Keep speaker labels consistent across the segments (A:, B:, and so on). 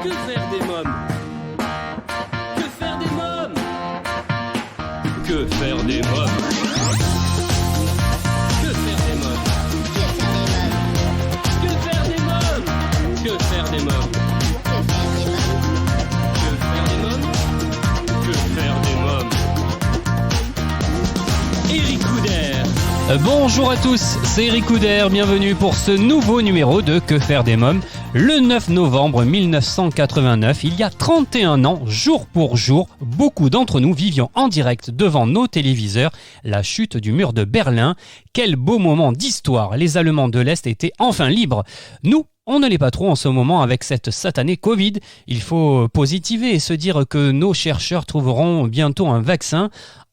A: Que faire des mômes? Que faire des mômes? Que faire des mômes? Que faire des mômes? Que faire des mômes? Que faire des mômes? Que faire des mômes? Que faire des mômes? Éric Couder.
B: Bonjour à tous, c'est Éric Couder, bienvenue pour ce nouveau numéro de Que faire des mômes. Le 9 novembre 1989, il y a 31 ans, jour pour jour, beaucoup d'entre nous vivions en direct devant nos téléviseurs la chute du mur de Berlin. Quel beau moment d'histoire, les Allemands de l'Est étaient enfin libres. Nous, on ne l'est pas trop en ce moment avec cette satanée Covid. Il faut positiver et se dire que nos chercheurs trouveront bientôt un vaccin.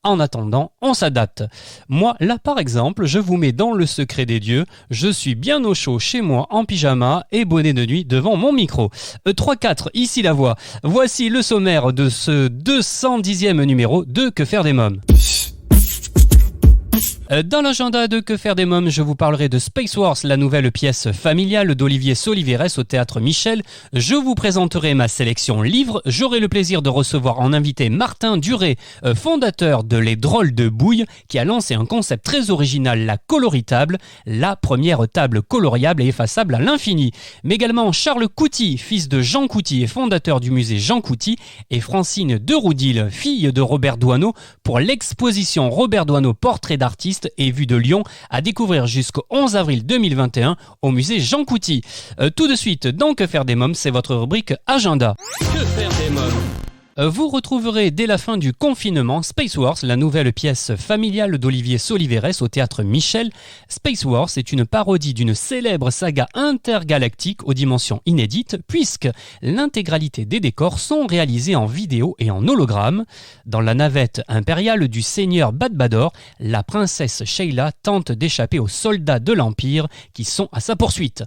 B: En attendant, on s'adapte. Moi, là par exemple, je vous mets dans le secret des dieux. Je suis bien au chaud chez moi en pyjama et bonnet de nuit devant mon micro. 3-4, ici la voix. Voici le sommaire de ce 210e numéro de Que faire des mômes. Dans l'agenda de Que faire des mômes, je vous parlerai de Space Wars, la nouvelle pièce familiale d'Olivier Soliveres au Théâtre Michel. Je vous présenterai ma sélection livres. J'aurai le plaisir de recevoir en invité Martin Duré, fondateur de Les Drôles de Bouille, qui a lancé un concept très original, la coloritable, la première table coloriable et effaçable à l'infini. Mais également Charles Couty, fils de Jean Couty et fondateur du musée Jean Couty, et Francine Deroudil, fille de Robert Doisneau, pour l'exposition Robert Doisneau Portrait d'artiste et vue de Lyon, à découvrir jusqu'au 11 avril 2021 au musée Jean Couty. Tout de suite, dans Que faire des mômes, c'est votre rubrique Agenda.
A: Que faire des mômes?
B: Vous retrouverez dès la fin du confinement Space Wars, la nouvelle pièce familiale d'Olivier Soliveres au Théâtre Michel. Space Wars est une parodie d'une célèbre saga intergalactique aux dimensions inédites, puisque l'intégralité des décors sont réalisés en vidéo et en hologramme. Dans la navette impériale du seigneur Badbador, la princesse Sheila tente d'échapper aux soldats de l'Empire qui sont à sa poursuite.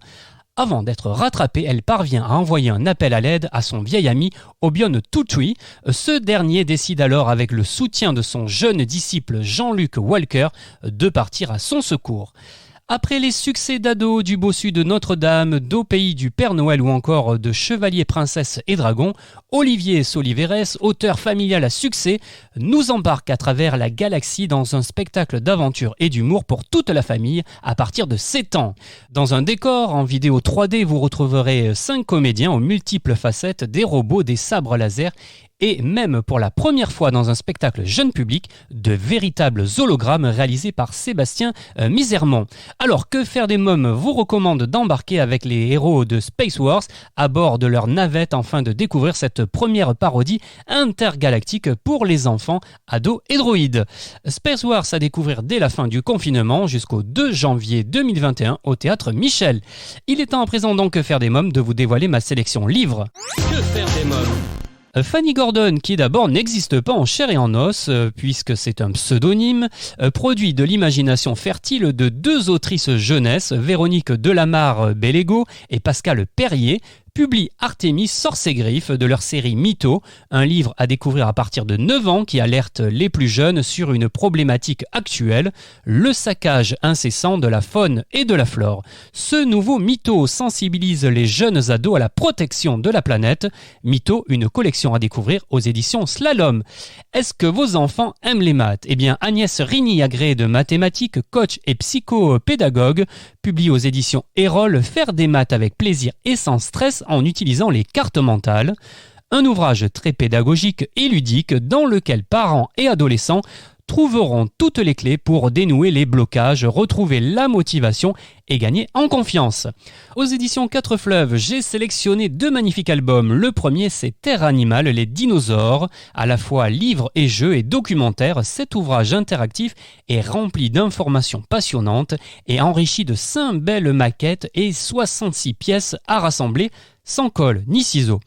B: Avant d'être rattrapée, elle parvient à envoyer un appel à l'aide à son vieil ami Obion Tootui. Ce dernier décide alors, avec le soutien de son jeune disciple Jean-Luc Walker, de partir à son secours. Après les succès d'Ado, du Bossu de Notre-Dame, d'Au pays du Père Noël ou encore de Chevalier, Princesse et Dragon, Olivier Soliveres, auteur familial à succès, nous embarque à travers la galaxie dans un spectacle d'aventure et d'humour pour toute la famille à partir de 7 ans. Dans un décor en vidéo 3D, vous retrouverez 5 comédiens aux multiples facettes, des robots, des sabres laser et même pour la première fois dans un spectacle jeune public, de véritables hologrammes réalisés par Sébastien Misermont. Alors, Que faire des mômes vous recommande d'embarquer avec les héros de Space Wars à bord de leur navette afin de découvrir cette première parodie intergalactique pour les enfants, ados et droïdes. Space Wars à découvrir dès la fin du confinement jusqu'au 2 janvier 2021 au Théâtre Michel. Il est temps à présent donc Que faire des mômes de vous dévoiler ma sélection livres.
A: Que faire des mômes?
B: Fanny Gordon, qui d'abord n'existe pas en chair et en os, puisque c'est un pseudonyme, produit de l'imagination fertile de deux autrices jeunesse, Véronique Delamarre-Bellego et Pascal Perrier, publie Artémis Sorce et Griffes de leur série Mytho, un livre à découvrir à partir de 9 ans qui alerte les plus jeunes sur une problématique actuelle, le saccage incessant de la faune et de la flore. Ce nouveau Mytho sensibilise les jeunes ados à la protection de la planète. Mytho, une collection à découvrir aux éditions Slalom. Est-ce que vos enfants aiment les maths? Eh bien, Agnès Rini, agrégée de mathématiques, coach et psychopédagogue, publie aux éditions Erol Faire des maths avec plaisir et sans stress en utilisant les cartes mentales. Un ouvrage très pédagogique et ludique dans lequel parents et adolescents trouveront toutes les clés pour dénouer les blocages, retrouver la motivation et gagner en confiance. Aux éditions 4 Fleuves, j'ai sélectionné 2 magnifiques albums. Le premier, c'est Terre Animale, les dinosaures. À la fois livre et jeu et documentaire, cet ouvrage interactif est rempli d'informations passionnantes et enrichi de 5 belles maquettes et 66 pièces à rassembler sans colle ni ciseaux.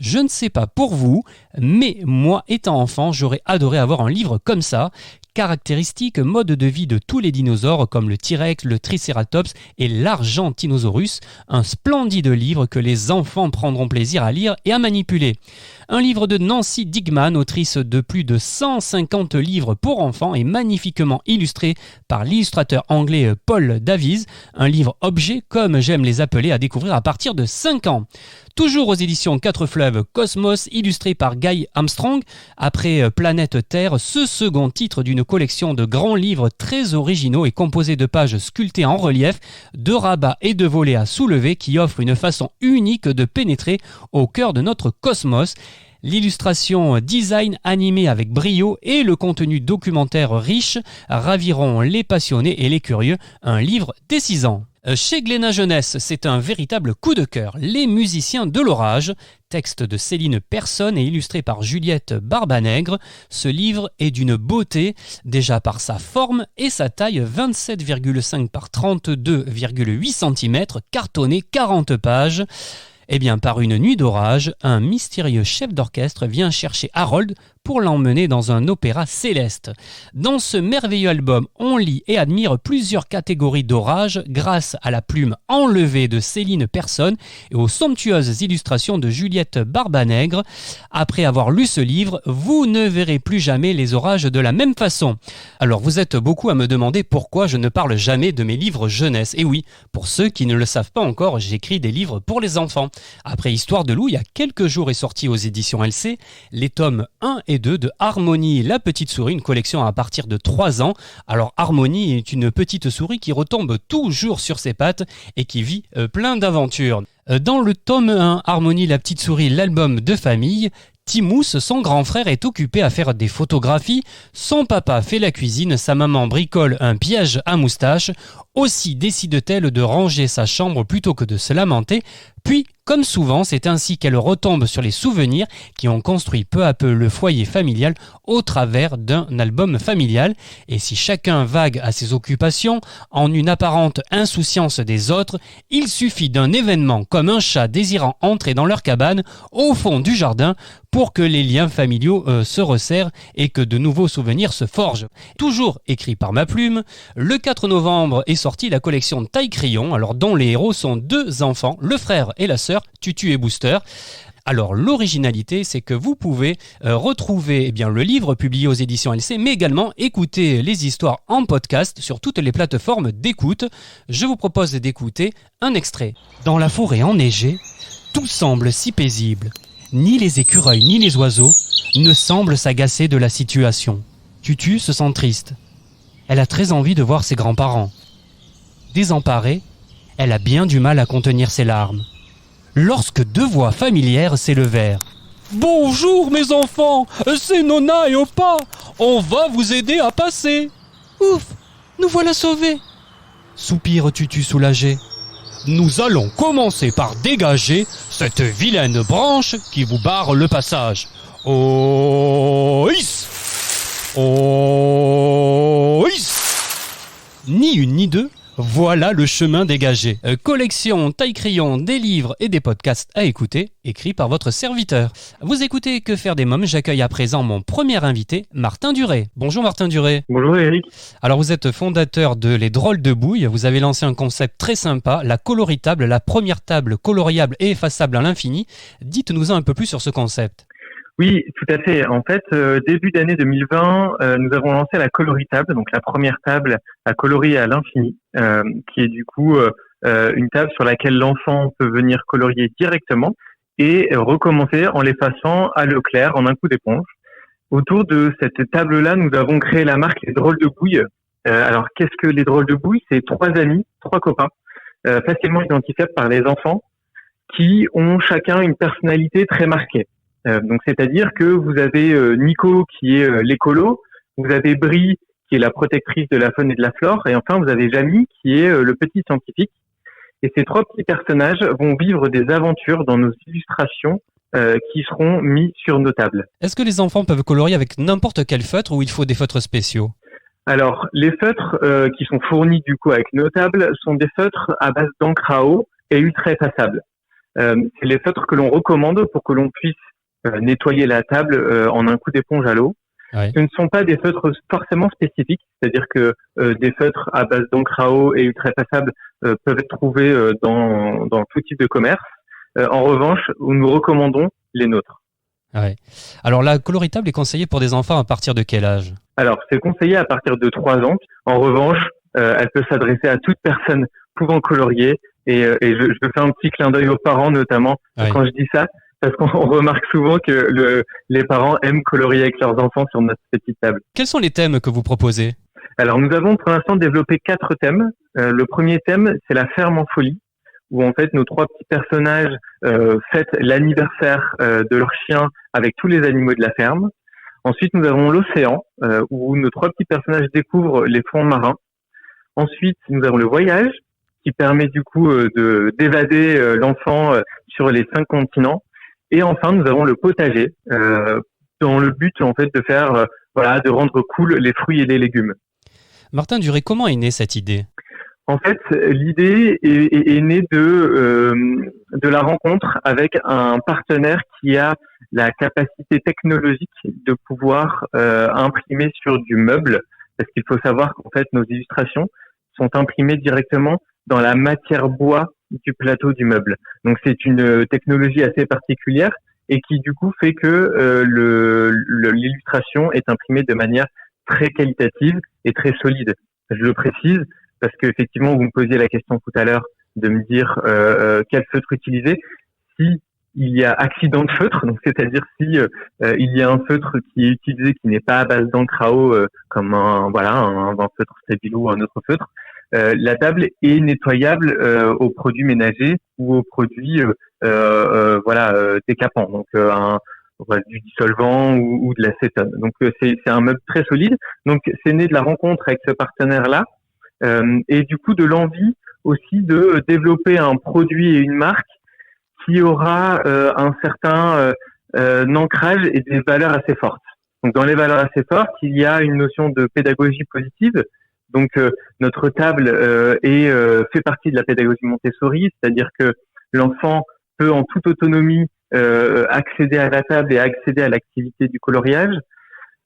B: Je ne sais pas pour vous, mais moi, étant enfant, j'aurais adoré avoir un livre comme ça. Caractéristiques, mode de vie de tous les dinosaures comme le T-Rex, le Triceratops et l'Argentinosaurus. Un splendide livre que les enfants prendront plaisir à lire et à manipuler. un livre de Nancy Digman, autrice de plus de 150 livres pour enfants et magnifiquement illustré par l'illustrateur anglais Paul Davies, un livre objet comme j'aime les appeler à découvrir à partir de 5 ans. Toujours aux éditions 4 Fleuves, Cosmos, illustré par Guy Armstrong. Après Planète Terre, ce second titre d'une collection de grands livres très originaux est composé de pages sculptées en relief, de rabats et de volets à soulever qui offrent une façon unique de pénétrer au cœur de notre cosmos. L'illustration design animé avec brio et le contenu documentaire riche raviront les passionnés et les curieux. Un livre dès 6 ans. Chez Glénat Jeunesse, c'est un véritable coup de cœur. Les musiciens de l'orage, texte de Céline Personne et illustré par Juliette Barbanègre. Ce livre est d'une beauté, déjà par sa forme et sa taille 27,5 par 32,8 cm, cartonné 40 pages. Eh bien, par une nuit d'orage, un mystérieux chef d'orchestre vient chercher Harold pour l'emmener dans un opéra céleste. Dans ce merveilleux album, on lit et admire plusieurs catégories d'orage grâce à la plume enlevée de Céline Personne et aux somptueuses illustrations de Juliette Barbanègre. Après avoir lu ce livre, vous ne verrez plus jamais les orages de la même façon. Alors vous êtes beaucoup à me demander pourquoi je ne parle jamais de mes livres jeunesse. Et oui, pour ceux qui ne le savent pas encore, j'écris des livres pour les enfants. Après Histoire de loup, il y a quelques jours est sorti aux éditions LC les tomes 1 et 2 de Harmonie, la petite souris, une collection à partir de 3 ans. Alors Harmonie est une petite souris qui retombe toujours sur ses pattes et qui vit plein d'aventures. Dans le tome 1, Harmonie, la petite souris, l'album de famille, Timous, son grand frère, est occupé à faire des photographies. Son papa fait la cuisine, sa maman bricole un piège à moustache. Aussi décide-t-elle de ranger sa chambre plutôt que de se lamenter. Puis, comme souvent, c'est ainsi qu'elle retombe sur les souvenirs qui ont construit peu à peu le foyer familial au travers d'un album familial. Et si chacun vague à ses occupations, en une apparente insouciance des autres, il suffit d'un événement comme un chat désirant entrer dans leur cabane au fond du jardin pour que les liens familiaux se resserrent et que de nouveaux souvenirs se forgent. Toujours écrit par ma plume, le 4 novembre est sortie la collection Taille Crayon, alors dont les héros sont 2 enfants, le frère et la sœur, Tutu et Booster. Alors l'originalité, c'est que vous pouvez retrouver le livre publié aux éditions LC, mais également écouter les histoires en podcast sur toutes les plateformes d'écoute. Je vous propose d'écouter un extrait. Dans la forêt enneigée, tout semble si paisible. Ni les écureuils ni les oiseaux ne semblent s'agacer de la situation. Tutu se sent triste. Elle a très envie de voir ses grands-parents. Désemparée, elle a bien du mal à contenir ses larmes. Lorsque 2 voix familières s'élevèrent. « Bonjour mes enfants, c'est Nona et Opa. On va vous aider à passer. »« Ouf, nous voilà sauvés !» soupire Tutu soulagé. « Nous allons commencer par dégager cette vilaine branche qui vous barre le passage. Oh, is! Oh, is! » Ni une ni deux, voilà le chemin dégagé. Collection taille-crayon, des livres et des podcasts à écouter, écrits par votre serviteur. Vous écoutez Que faire des mômes, j'accueille à présent mon premier invité, Martin Duré. Bonjour Martin Duré.
C: Bonjour Eric.
B: Alors vous êtes fondateur de Les Drôles de Bouille, vous avez lancé un concept très sympa, la coloritable, la première table coloriable et effaçable à l'infini. Dites-nous un peu plus sur ce concept.
C: Oui, tout à fait. En fait, début d'année 2020, nous avons lancé la coloritable, donc la première table à colorier à l'infini, qui est du coup une table sur laquelle l'enfant peut venir colorier directement et recommencer en l'effaçant à l'eau claire en un coup d'éponge. Autour de cette table-là, nous avons créé la marque Les Drôles de Bouille. Alors, qu'est-ce que Les Drôles de Bouille ? C'est 3 amis, 3 copains, facilement identifiables par les enfants, qui ont chacun une personnalité très marquée. Donc, c'est-à-dire que vous avez Nico qui est l'écolo, vous avez Brie qui est la protectrice de la faune et de la flore, et enfin vous avez Jamie qui est le petit scientifique. Et ces 3 petits personnages vont vivre des aventures dans nos illustrations qui seront mis sur nos tables.
B: Est-ce que les enfants peuvent colorier avec n'importe quel feutre ou il faut des feutres spéciaux ?
C: Alors, les feutres qui sont fournis du coup avec nos tables sont des feutres à base d'encre à eau et ultra effaçables. C'est les feutres que l'on recommande pour que l'on puisse nettoyer la table en un coup d'éponge à l'eau. Ouais. Ce ne sont pas des feutres forcément spécifiques, c'est-à-dire que des feutres à base d'encre à eau et ultra effaçables peuvent être trouvés dans tout type de commerce. En revanche, nous recommandons les nôtres.
B: Ouais. Alors la coloritable est conseillée pour des enfants à partir de quel âge?
C: Alors, c'est conseillé à partir de 3 ans. En revanche, elle peut s'adresser à toute personne pouvant colorier. Et je fais un petit clin d'œil aux parents, notamment,
B: Oui.
C: quand je dis ça, parce qu'on remarque souvent que les parents aiment colorier avec leurs enfants sur notre petite table.
B: Quels sont les thèmes que vous proposez?
C: Alors, nous avons pour l'instant développé 4 thèmes. Le premier thème, c'est la ferme en folie, où en fait nos 3 petits personnages fêtent l'anniversaire de leur chien avec tous les animaux de la ferme. Ensuite, nous avons l'océan, où nos 3 petits personnages découvrent les fonds marins. Ensuite, nous avons le voyage, qui permet du coup d'évader l'enfant sur les 5 continents. Et enfin, nous avons le potager, dans le but en fait de faire, de rendre cool les fruits et les légumes.
B: Martin Duré, comment est née cette idée?
C: En fait, l'idée est née de la rencontre avec un partenaire qui a la capacité technologique de pouvoir imprimer sur du meuble, parce qu'il faut savoir qu'en fait nos illustrations sont imprimées directement dans la matière bois du plateau du meuble. Donc c'est une technologie assez particulière et qui du coup fait que l'illustration est imprimée de manière très qualitative et très solide. Je le précise parce que effectivement vous me posiez la question tout à l'heure de me dire quel feutre utiliser. Si il y a accident de feutre, donc c'est-à-dire si il y a un feutre qui est utilisé qui n'est pas à base d'encre à eau comme un feutre stabilo ou un autre feutre, la table est nettoyable aux produits ménagers ou aux produits décapants, donc du dissolvant ou de l'acétone. Donc c'est un meuble très solide. Donc c'est né de la rencontre avec ce partenaire-là et du coup de l'envie aussi de développer un produit et une marque qui aura un certain ancrage et des valeurs assez fortes. Donc dans les valeurs assez fortes, il y a une notion de pédagogie positive. Donc notre table fait partie de la pédagogie Montessori, c'est-à-dire que l'enfant peut en toute autonomie accéder à la table et accéder à l'activité du coloriage,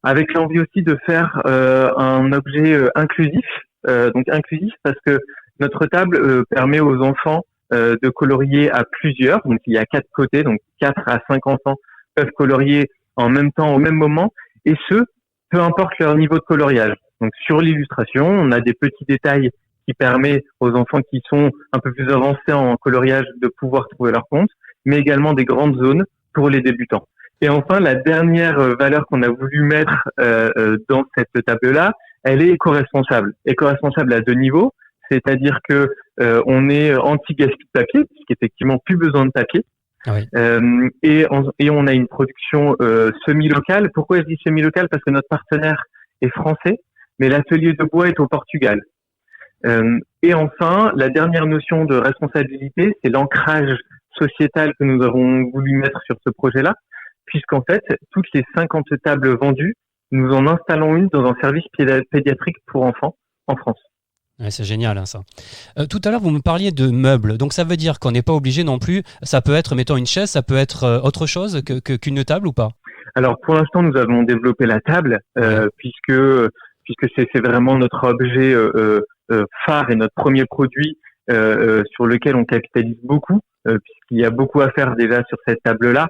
C: avec l'envie aussi de faire un objet inclusif. Donc inclusif parce que notre table permet aux enfants de colorier à plusieurs. Donc il y a 4 côtés, donc 4 à 5 enfants peuvent colorier en même temps au même moment, et ce, peu importe leur niveau de coloriage. Donc sur l'illustration, on a des petits détails qui permettent aux enfants qui sont un peu plus avancés en coloriage de pouvoir trouver leur compte, mais également des grandes zones pour les débutants. Et enfin, la dernière valeur qu'on a voulu mettre dans cette table-là, elle est éco-responsable. Éco-responsable à 2 niveaux, c'est-à-dire que on est anti-gaspille de papier, puisqu'effectivement plus besoin de papier.
B: Oui.
C: Et on a une production semi-locale. Pourquoi je dis semi-locale? Parce que notre partenaire est français, mais l'atelier de bois est au Portugal. Et enfin, la dernière notion de responsabilité, c'est l'ancrage sociétal que nous avons voulu mettre sur ce projet-là, puisqu'en fait, toutes les 50 tables vendues, nous en installons une dans un service pédiatrique pour enfants en France.
B: Ouais, c'est génial hein, ça. Tout à l'heure, vous me parliez de meubles, donc ça veut dire qu'on n'est pas obligé non plus, ça peut être, mettons une chaise, ça peut être autre chose qu'une table ou pas?
C: Alors pour l'instant, nous avons développé la table, puisque c'est vraiment notre objet phare et notre premier produit sur lequel on capitalise beaucoup, puisqu'il y a beaucoup à faire déjà sur cette table-là.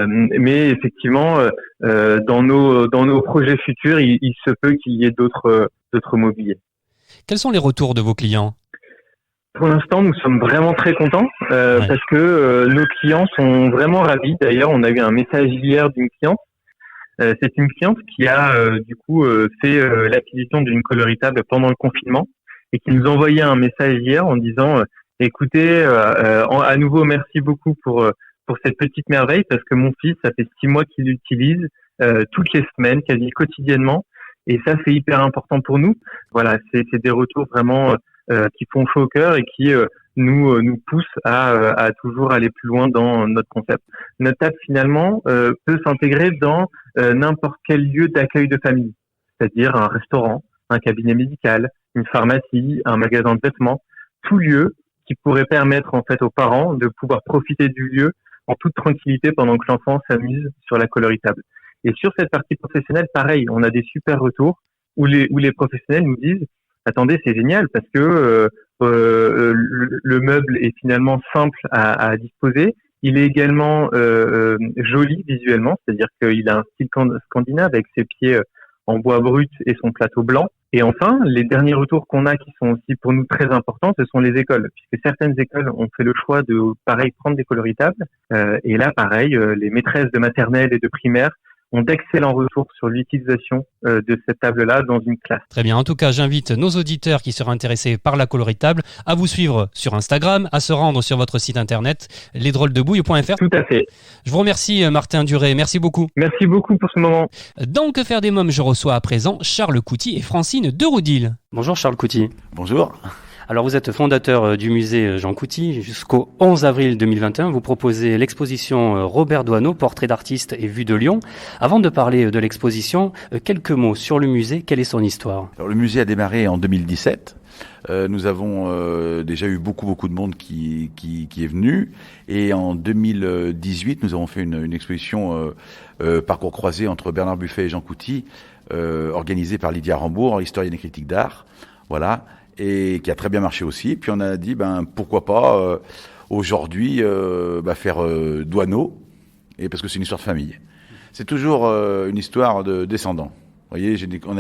C: Mais effectivement, dans nos projets futurs, il se peut qu'il y ait d'autres mobiliers.
B: Quels sont les retours de vos clients?
C: Pour l'instant, nous sommes vraiment très contents parce que nos clients sont vraiment ravis. D'ailleurs, on a eu un message hier d'une cliente. C'est une cliente qui a fait l'acquisition d'une coloritable pendant le confinement et qui nous envoyait un message hier en disant écoutez, à nouveau merci beaucoup pour cette petite merveille parce que mon fils, ça fait 6 mois qu'il l'utilise toutes les semaines, quasi quotidiennement, et ça c'est hyper important pour nous. Voilà, c'est des retours vraiment qui font chaud au cœur et qui nous poussent à toujours aller plus loin dans notre concept. Notre table finalement peut s'intégrer dans n'importe quel lieu d'accueil de famille, c'est-à-dire un restaurant, un cabinet médical, une pharmacie, un magasin de vêtements, tout lieu qui pourrait permettre en fait aux parents de pouvoir profiter du lieu en toute tranquillité pendant que l'enfant s'amuse sur la coloritable. Et sur cette partie professionnelle, pareil, on a des super retours où les professionnels nous disent attendez, c'est génial parce que le meuble est finalement simple à disposer Il est également joli visuellement, c'est-à-dire qu'il a un style scandinave avec ses pieds en bois brut et son plateau blanc. Et enfin, les derniers retours qu'on a qui sont aussi pour nous très importants, ce sont les écoles, puisque certaines écoles ont fait le choix de, pareil, prendre des coloritables. Et là, pareil, les maîtresses de maternelle et de primaire ont d'excellents retours sur l'utilisation de cette table-là dans une classe.
B: Très bien, en tout cas, j'invite nos auditeurs qui seraient intéressés par la coloritable à vous suivre sur Instagram, à se rendre sur votre site internet lesdrôlesdebouille.fr.
C: Tout à fait.
B: Je vous remercie Martin Duré, merci beaucoup.
C: Merci beaucoup pour ce moment.
B: Dans Que faire des mômes, je reçois à présent Charles Couty et Francine Deroudil. Bonjour Charles Couty.
D: Bonjour.
B: Alors vous êtes fondateur du musée Jean Couty. Jusqu'au 11 avril 2021, vous proposez l'exposition Robert Doisneau, portrait d'artiste et vue de Lyon. Avant de parler de l'exposition, quelques mots sur le musée. Quelle est son histoire ?
D: Alors, le musée a démarré en 2017. Nous avons déjà eu beaucoup de monde qui est venu. Et en 2018, nous avons fait une exposition parcours croisé entre Bernard Buffet et Jean Couty, organisée par Lydia Rambourg, historienne et critique d'art. Voilà. Et qui a très bien marché aussi. Puis on a dit, pourquoi pas aujourd'hui faire Doisneau, et parce que c'est une histoire de famille. C'est toujours une histoire de descendants. Vous voyez, quand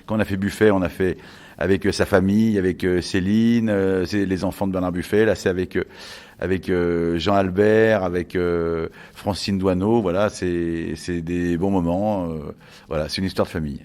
D: on a fait Buffet, on a fait avec sa famille, avec Céline, c'est les enfants de Bernard Buffet. Là, c'est avec Jean Albert, avec Francine Doisneau. Voilà, c'est des bons moments. Voilà, c'est une histoire de famille.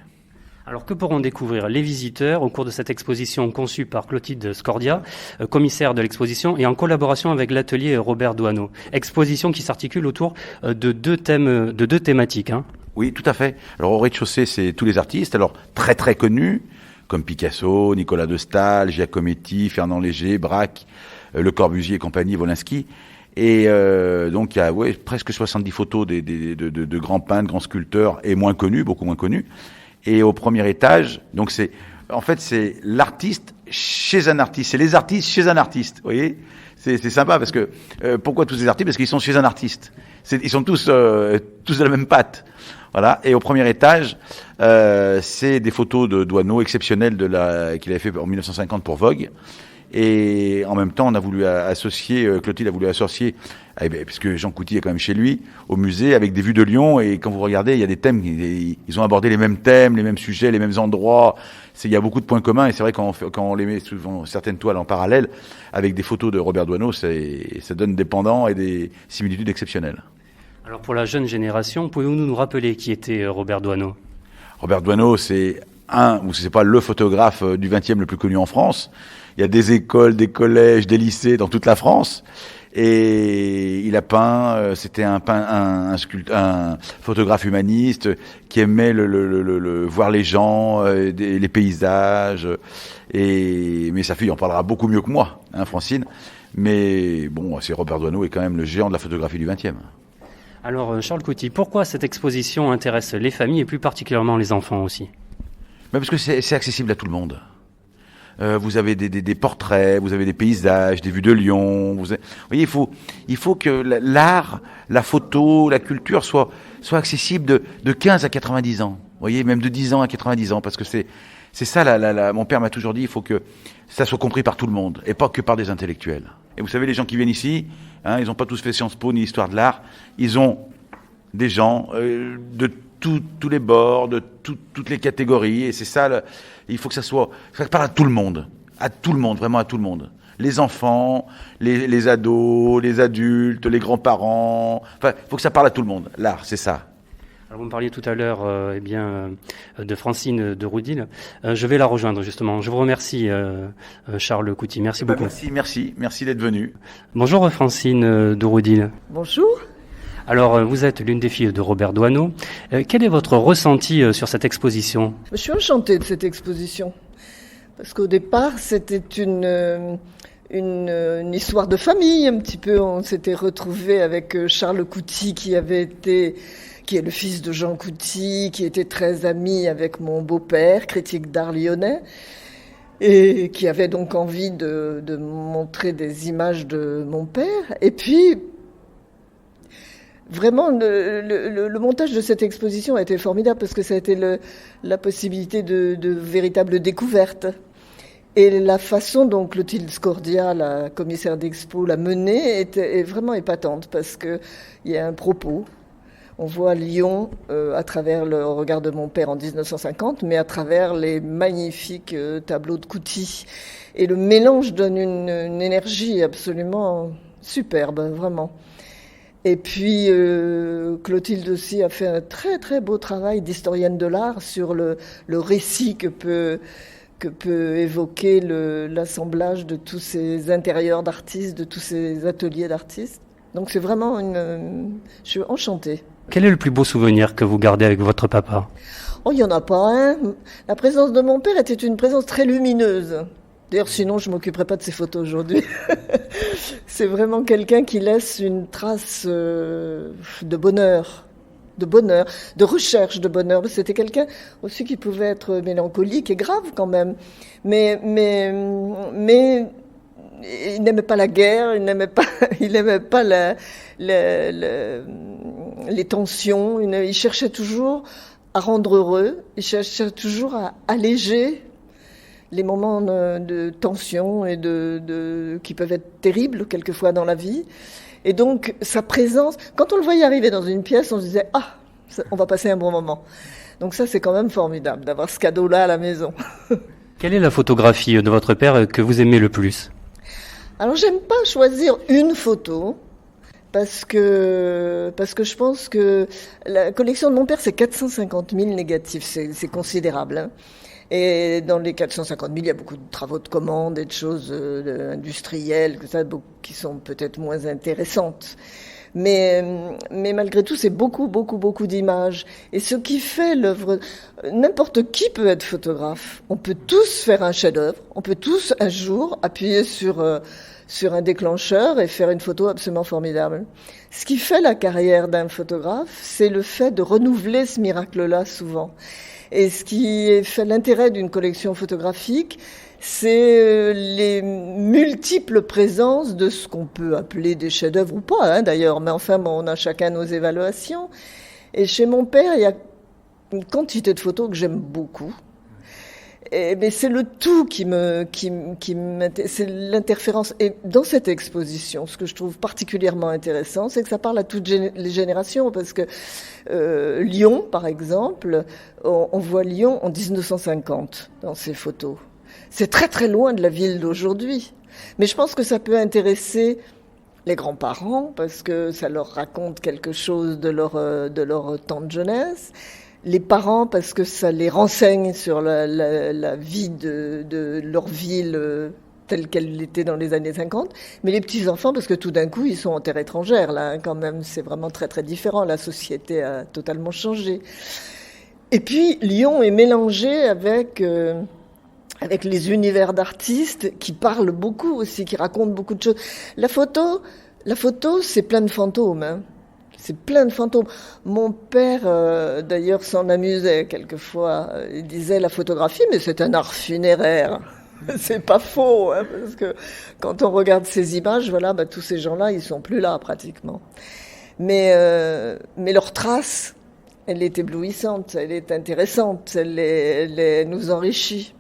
B: Alors que pourront découvrir les visiteurs au cours de cette exposition conçue par Clotilde Scordia, commissaire de l'exposition, et en collaboration avec l'atelier Robert Doisneau. Exposition qui s'articule autour de deux thématiques.
D: Oui, tout à fait. Alors au rez-de-chaussée, c'est tous les artistes, alors très connus, comme Picasso, Nicolas de Staël, Giacometti, Fernand Léger, Braque, Le Corbusier et compagnie, Wolinski. Et donc il y a presque 70 photos de grands peintres, grands sculpteurs, et moins connus, beaucoup moins connus. Et au premier étage, donc c'est l'artiste chez un artiste, c'est les artistes chez un artiste, vous voyez, c'est sympa parce que pourquoi tous ces artistes ? Parce qu'ils sont chez un artiste, ils sont tous de la même patte, voilà. Et au premier étage, c'est des photos de Doisneau exceptionnelles qu'il avait fait en 1950 pour Vogue. Et en même temps, on a voulu Clotilde a voulu associer, puisque Jean Couty est quand même chez lui, au musée, avec des vues de Lyon. Et quand vous regardez, il y a des thèmes, ils ont abordé les mêmes thèmes, les mêmes sujets, les mêmes endroits. Il y a beaucoup de points communs. Et c'est vrai, quand on les met souvent certaines toiles en parallèle, avec des photos de Robert Doisneau, ça donne des pendants et des similitudes exceptionnelles.
B: Alors pour la jeune génération, pouvez-vous nous rappeler qui était Robert Doisneau ?
D: Robert Doisneau, c'est pas le photographe du XXe le plus connu en France. Il y a des écoles, des collèges, des lycées dans toute la France. Et il a peint, c'était un photographe humaniste qui aimait voir les gens, les paysages. Mais sa fille en parlera beaucoup mieux que moi, Francine. Mais bon, c'est Robert Doisneau est quand même le géant de la photographie du XXe.
B: Alors Charles Couty, pourquoi cette exposition intéresse les familles et plus particulièrement les enfants aussi ?
D: Parce que c'est accessible à tout le monde. Vous avez des portraits, vous avez des paysages, des vues de Lyon. Vous voyez, il faut que l'art, la photo, la culture soit accessible de 15 à 90 ans. Vous voyez, même de 10 ans à 90 ans, parce que c'est ça. Mon père m'a toujours dit, il faut que ça soit compris par tout le monde et pas que par des intellectuels. Et vous savez, les gens qui viennent ici, ils n'ont pas tous fait Sciences Po ni Histoire de l'art. Ils ont des gens de tous les bords, de toutes les catégories, et c'est ça. Il faut que ça parle à tout le monde, vraiment à tout le monde. Les enfants, les ados, les adultes, les grands-parents. Enfin, il faut que ça parle à tout le monde. L'art, c'est ça.
B: Alors vous me parliez tout à l'heure de Francine Deroudil. Je vais la rejoindre justement. Je vous remercie Charles Couty. Merci beaucoup.
D: Merci d'être venu.
B: Bonjour Francine Deroudil.
E: Bonjour.
B: Alors vous êtes l'une des filles de Robert Doisneau. Quel est votre ressenti sur cette exposition ?
E: Je suis enchantée de cette exposition parce qu'au départ c'était une histoire de famille un petit peu. On s'était retrouvés avec Charles Couty qui est le fils de Jean Couty, qui était très ami avec mon beau-père, critique d'art lyonnais, et qui avait donc envie de montrer des images de mon père. Et puis, vraiment, le montage de cette exposition a été formidable parce que ça a été la possibilité de véritables découvertes. Et la façon dont Clotilde Scordia, la commissaire d'Expo, l'a menée est vraiment épatante parce qu'il y a un propos. On voit Lyon à travers le regard de mon père en 1950, mais à travers les magnifiques tableaux de Couty. Et le mélange donne une énergie absolument superbe, vraiment. Et puis Clotilde aussi a fait un très très beau travail d'historienne de l'art sur le récit que peut évoquer l'assemblage de tous ces intérieurs d'artistes, de tous ces ateliers d'artistes. Donc c'est vraiment je suis enchantée.
B: Quel est le plus beau souvenir que vous gardez avec votre papa?
E: Oh, il n'y en a pas un. La présence de mon père était une présence très lumineuse. D'ailleurs, sinon, je ne m'occuperais pas de ces photos aujourd'hui. C'est vraiment quelqu'un qui laisse une trace de bonheur, de recherche de bonheur. C'était quelqu'un aussi qui pouvait être mélancolique et grave quand même. Mais il n'aimait pas la guerre, il n'aimait pas les tensions. Il cherchait toujours à rendre heureux, il cherchait toujours à alléger les moments de tension et qui peuvent être terribles quelquefois dans la vie. Et donc sa présence, quand on le voyait arriver dans une pièce, on se disait on va passer un bon moment. Donc ça, c'est quand même formidable d'avoir ce cadeau-là à la maison.
B: Quelle est la photographie de votre père que vous aimez le plus?
E: Alors, j'aime pas choisir une photo parce que je pense que la collection de mon père, c'est 450 000 négatifs. C'est considérable, hein. Et dans les 450 000, il y a beaucoup de travaux de commande et de choses industrielles qui sont peut-être moins intéressantes. Mais malgré tout, c'est beaucoup d'images. Et ce qui fait l'œuvre, n'importe qui peut être photographe. On peut tous faire un chef-d'œuvre. On peut tous un jour appuyer sur un déclencheur et faire une photo absolument formidable. Ce qui fait la carrière d'un photographe, c'est le fait de renouveler ce miracle-là souvent. Et ce qui fait l'intérêt d'une collection photographique, c'est les multiples présences de ce qu'on peut appeler des chefs-d'œuvre ou pas, hein, d'ailleurs. Mais enfin, on a chacun nos évaluations. Et chez mon père, il y a une quantité de photos que j'aime beaucoup. Mais c'est le tout c'est l'interférence. Et dans cette exposition, ce que je trouve particulièrement intéressant, c'est que ça parle à toutes les générations, parce que Lyon, par exemple, on voit Lyon en 1950 dans ces photos. C'est très très loin de la ville d'aujourd'hui. Mais je pense que ça peut intéresser les grands-parents, parce que ça leur raconte quelque chose de leur temps de jeunesse. Les parents, parce que ça les renseigne sur la vie de leur ville telle qu'elle était dans les années 50. Mais les petits-enfants, parce que tout d'un coup, ils sont en terre étrangère, là, hein, quand même. C'est vraiment très, très différent. La société a totalement changé. Et puis, Lyon est mélangé avec les univers d'artistes qui parlent beaucoup aussi, qui racontent beaucoup de choses. La photo, c'est plein de fantômes, hein. C'est plein de fantômes. Mon père, d'ailleurs, s'en amusait quelquefois. Il disait la photographie, mais c'est un art funéraire. C'est pas faux, hein, parce que quand on regarde ces images, voilà, tous ces gens-là, ils sont plus là pratiquement. Mais leur trace, elle est éblouissante, elle est intéressante, elle nous enrichit.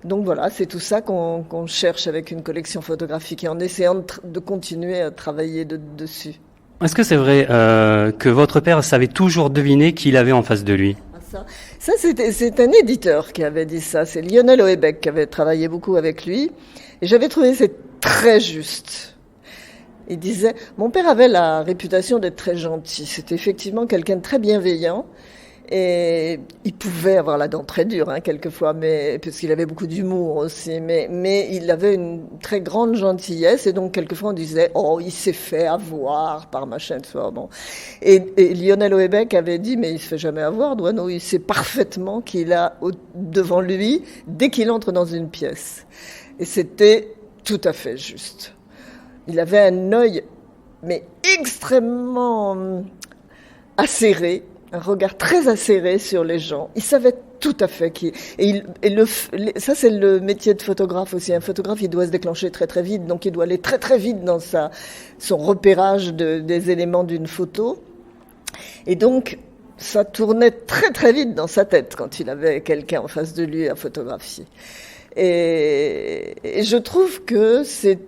E: Donc voilà, c'est tout ça qu'on cherche avec une collection photographique et en essayant de continuer à travailler dessus.
B: Est-ce que c'est vrai que votre père savait toujours deviner qui il avait en face de lui?
E: Ça c'est un éditeur qui avait dit ça. C'est Lionel Houellebecq qui avait travaillé beaucoup avec lui. Et j'avais trouvé c'est très juste. Il disait, mon père avait la réputation d'être très gentil. C'était effectivement quelqu'un de très bienveillant. Et il pouvait avoir la dent très dure, hein, quelquefois, parce qu'il avait beaucoup d'humour aussi, mais il avait une très grande gentillesse, et donc quelquefois on disait, il s'est fait avoir par machin de soi. Bon. Et Lionel Houellebecq avait dit, mais il se fait jamais avoir, Doisneau, il sait parfaitement qu'il a devant lui dès qu'il entre dans une pièce. Et c'était tout à fait juste. Il avait un œil, mais extrêmement acéré, un regard très acéré sur les gens. Il savait tout à fait qui. Ça, c'est le métier de photographe aussi. Un photographe, il doit se déclencher très très vite, donc il doit aller très très vite dans son repérage des éléments d'une photo. Et donc, ça tournait très très vite dans sa tête quand il avait quelqu'un en face de lui à photographier. Et je trouve que c'est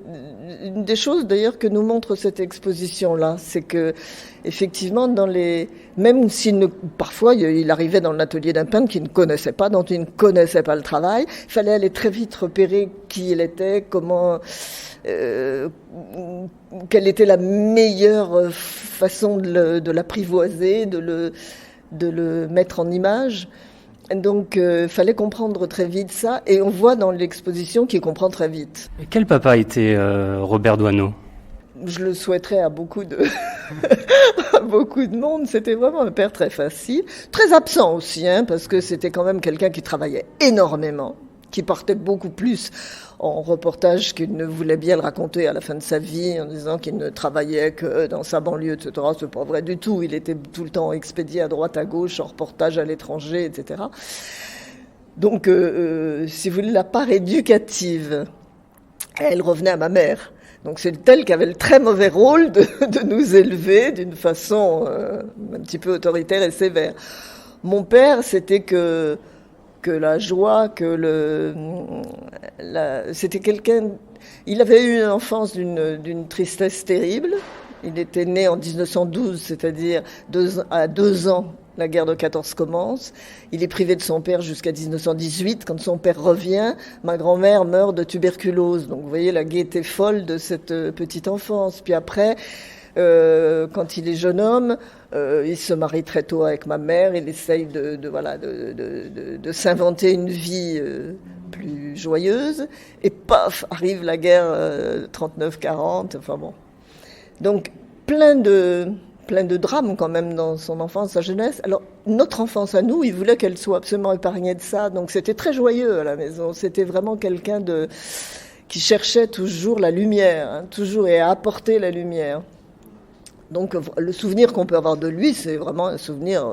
E: une des choses d'ailleurs que nous montre cette exposition-là, c'est que effectivement, même si parfois il arrivait dans l'atelier d'un peintre qui ne connaissait pas, dont il ne connaissait pas le travail, il fallait aller très vite repérer qui il était, quelle était la meilleure façon de l'apprivoiser, de le mettre en image. Donc, fallait comprendre très vite ça, et on voit dans l'exposition qu'il comprend très vite.
B: Et quel papa était Robert Doisneau ?
E: Je le souhaiterais à beaucoup de monde. C'était vraiment un père très facile, très absent aussi, parce que c'était quand même quelqu'un qui travaillait énormément, qui partait beaucoup plus en reportage qu'il ne voulait bien le raconter à la fin de sa vie, en disant qu'il ne travaillait que dans sa banlieue, etc. C'est pas vrai du tout. Il était tout le temps expédié à droite, à gauche, en reportage à l'étranger, etc. Donc, si vous voulez, la part éducative, elle revenait à ma mère. Donc c'est elle qui avait le très mauvais rôle de nous élever d'une façon un petit peu autoritaire et sévère. Mon père, c'était que la joie, c'était quelqu'un. Il avait eu une enfance d'une tristesse terrible. Il était né en 1912, c'est-à-dire à 2 ans, la guerre de 14 commence. Il est privé de son père jusqu'à 1918. Quand son père revient, ma grand-mère meurt de tuberculose. Donc vous voyez la gaieté folle de cette petite enfance. Puis après, quand il est jeune homme, il se marie très tôt avec ma mère. Il essaye de s'inventer une vie plus joyeuse. Et paf, arrive la guerre 39-40. Enfin bon. Donc plein de drames quand même dans son enfance, sa jeunesse. Alors notre enfance à nous, il voulait qu'elle soit absolument épargnée de ça. Donc c'était très joyeux à la maison. C'était vraiment quelqu'un qui cherchait toujours la lumière, toujours et à apporter la lumière. Donc le souvenir qu'on peut avoir de lui, c'est vraiment un souvenir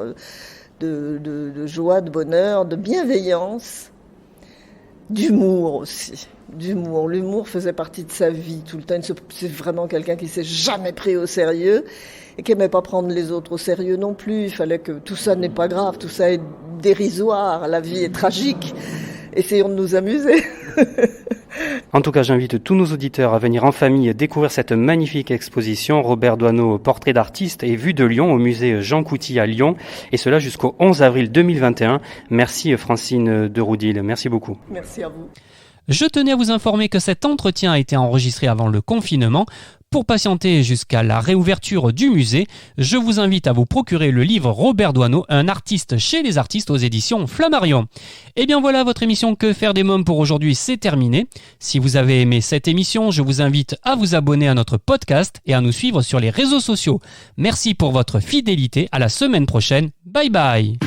E: de joie, de bonheur, de bienveillance, d'humour aussi. L'humour faisait partie de sa vie tout le temps. C'est vraiment quelqu'un qui s'est jamais pris au sérieux et qui n'aimait pas prendre les autres au sérieux non plus. Il fallait que tout ça n'est pas grave, tout ça est dérisoire, la vie est tragique. Essayons de nous amuser.
B: En tout cas, j'invite tous nos auditeurs à venir en famille découvrir cette magnifique exposition Robert Doisneau, portrait d'artiste et vue de Lyon au musée Jean Couty à Lyon, et cela jusqu'au 11 avril 2021. Merci Francine de Roudil, merci beaucoup.
E: Merci à vous.
B: Je tenais à vous informer que cet entretien a été enregistré avant le confinement. Pour patienter jusqu'à la réouverture du musée, je vous invite à vous procurer le livre Robert Doisneau, un artiste chez les artistes aux éditions Flammarion. Et bien voilà, votre émission Que faire des mômes pour aujourd'hui, c'est terminé. Si vous avez aimé cette émission, je vous invite à vous abonner à notre podcast et à nous suivre sur les réseaux sociaux. Merci pour votre fidélité, à la semaine prochaine. Bye bye.